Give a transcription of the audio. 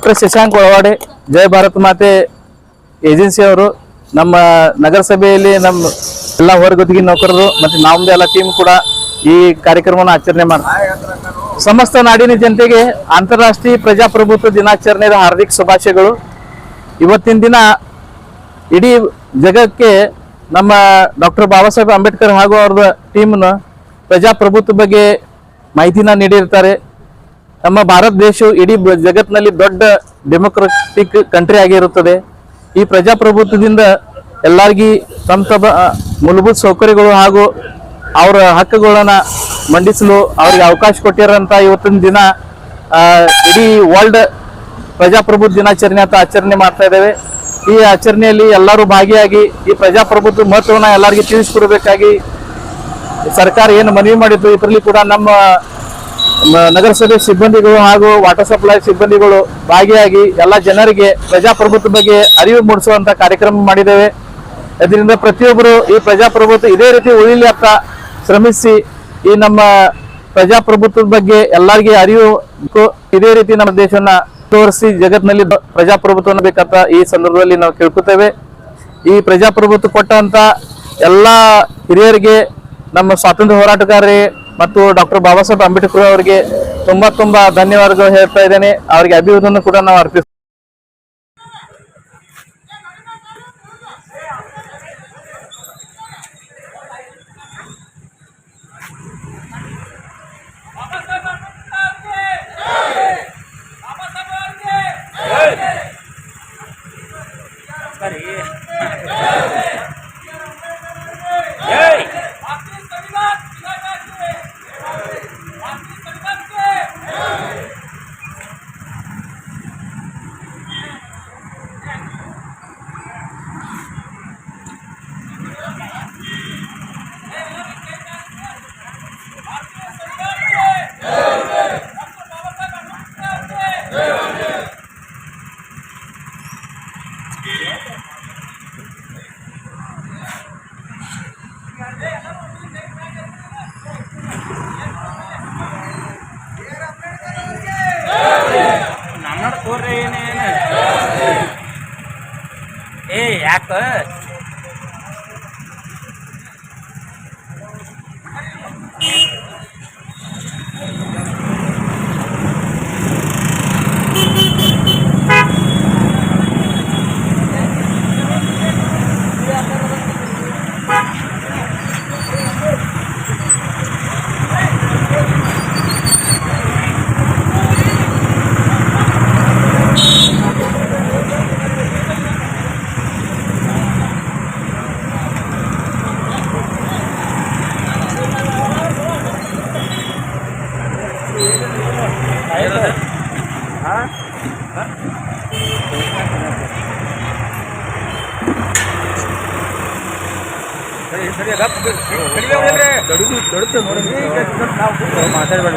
Doctor Shashank ಒಳವಾಡೆ ಜಯ ಭಾರತ್ ಮಾತೆ agency ಅವರು ನಮ್ಮ ನಗರಸಭೆಯಲ್ಲಿ ನಮ್ಮ ಎಲ್ಲ ಹೊರಗುತ್ತಿಗೆ ನೌಕರರು ಮತ್ತು ನಮ್ಮದೇ ಎಲ್ಲ ಟೀಮ್ ಕೂಡ ಈ ಕಾರ್ಯಕ್ರಮವನ್ನು ಆಚರಣೆ ಮಾಡ್ತಾರೆ. ಸಮಸ್ತ ನಾಡಿನ ಜನತೆಗೆ ಅಂತಾರಾಷ್ಟ್ರೀಯ ಪ್ರಜಾಪ್ರಭುತ್ವ ದಿನಾಚರಣೆಯ ಹಾರ್ದಿಕ ಶುಭಾಶಯಗಳು. ಇವತ್ತಿನ ದಿನ ಇಡೀ ಜಗಕ್ಕೆ ನಮ್ಮ ಡಾಕ್ಟರ್ ಬಾಬಾ ಸಾಹೇಬ್ ಅಂಬೇಡ್ಕರ್ ಹಾಗೂ ಅವ್ರದ ಟೀಮ್ನ ಪ್ರಜಾಪ್ರಭುತ್ವ ಬಗ್ಗೆ ಮಾಹಿತಿನ ನೀಡಿರ್ತಾರೆ. ನಮ್ಮ ಭಾರತ ದೇಶವು ಇಡೀ ಜಗತ್ತಿನಲ್ಲಿ ದೊಡ್ಡ ಡೆಮೊಕ್ರೆಟಿಕ್ ಕಂಟ್ರಿ ಆಗಿರುತ್ತದೆ. ಈ ಪ್ರಜಾಪ್ರಭುತ್ವದಿಂದ ಎಲ್ಲರಿಗೂ ತಮ್ಮ ಮೂಲಭೂತ ಸೌಕರ್ಯಗಳು ಹಾಗೂ ಅವರ ಹಕ್ಕುಗಳನ್ನ ಮಂಡಿಸಲು ಅವರಿಗೆ ಅವಕಾಶ ಕೊಟ್ಟಿರೋಂಥ ಇವತ್ತಿನ ದಿನ ಇಡೀ ವರ್ಲ್ಡ್ ಪ್ರಜಾಪ್ರಭುತ್ವ ದಿನಾಚರಣೆ ಅಂತ ಆಚರಣೆ ಮಾಡ್ತಾ ಇದ್ದೇವೆ. ಈ ಆಚರಣೆಯಲ್ಲಿ ಎಲ್ಲರೂ ಭಾಗಿಯಾಗಿ ಈ ಪ್ರಜಾಪ್ರಭುತ್ವ ಮಹತ್ವವನ್ನು ಎಲ್ಲರಿಗೂ ತಿಳಿಸಿಕೊಡಬೇಕಾಗಿ ಸರ್ಕಾರ ಏನು ಮನವಿ ಮಾಡಿದ್ದು ಇದರಲ್ಲಿ ಕೂಡ ನಮ್ಮ ನಗರಸಭೆ ಸಿಬ್ಬಂದಿಗಳು ಹಾಗೂ ವಾಟರ್ ಸಪ್ಲೈ ಸಿಬ್ಬಂದಿಗಳು ಭಾಗಿಯಾಗಿ ಎಲ್ಲ ಜನರಿಗೆ ಪ್ರಜಾಪ್ರಭುತ್ವ ಬಗ್ಗೆ ಅರಿವು ಮೂಡಿಸುವಂತ ಕಾರ್ಯಕ್ರಮ ಮಾಡಿದ್ದೇವೆ. ಅದರಿಂದ ಪ್ರತಿಯೊಬ್ಬರು ಈ ಪ್ರಜಾಪ್ರಭುತ್ವ ಇದೇ ರೀತಿ ಉಳಿಲಿ ಅಂತ ಶ್ರಮಿಸಿ ಈ ನಮ್ಮ ಪ್ರಜಾಪ್ರಭುತ್ವದ ಬಗ್ಗೆ ಎಲ್ಲರಿಗೆ ಅರಿವು ಇದೇ ರೀತಿ ನಮ್ಮ ದೇಶವನ್ನ ತೋರಿಸಿ ಜಗತ್ತಿನಲ್ಲಿ ಪ್ರಜಾಪ್ರಭುತ್ವವನ್ನು ಬೇಕಂತ ಈ ಸಂದರ್ಭದಲ್ಲಿ ನಾವು ಕೇಳ್ಕೊತೇವೆ. ಈ ಪ್ರಜಾಪ್ರಭುತ್ವ ಕೊಟ್ಟಂತ ಎಲ್ಲ ಹಿರಿಯರಿಗೆ, ನಮ್ಮ ಸ್ವಾತಂತ್ರ್ಯ ಹೋರಾಟಗಾರರಿಗೆ ಮತ್ತು ಡಾಕ್ಟರ್ ಬಾಬಾ ಸಾಹೇಬ್ ಅಂಬೇಡ್ಕರ್ ಅವರಿಗೆ ತುಂಬಾ ಧನ್ಯವಾದಗಳು ಹೇಳ್ತಾ ಇದ್ದೇನೆ. ಅವರಿಗೆ ಅಭಿವೃದ್ಧಿಯನ್ನು ಕೂಡ ನಾವು ಅರ್ಪಿಸ್ತೀವಿ. ಯಾಕ ಮಾತಾಡ್ಬೇಡ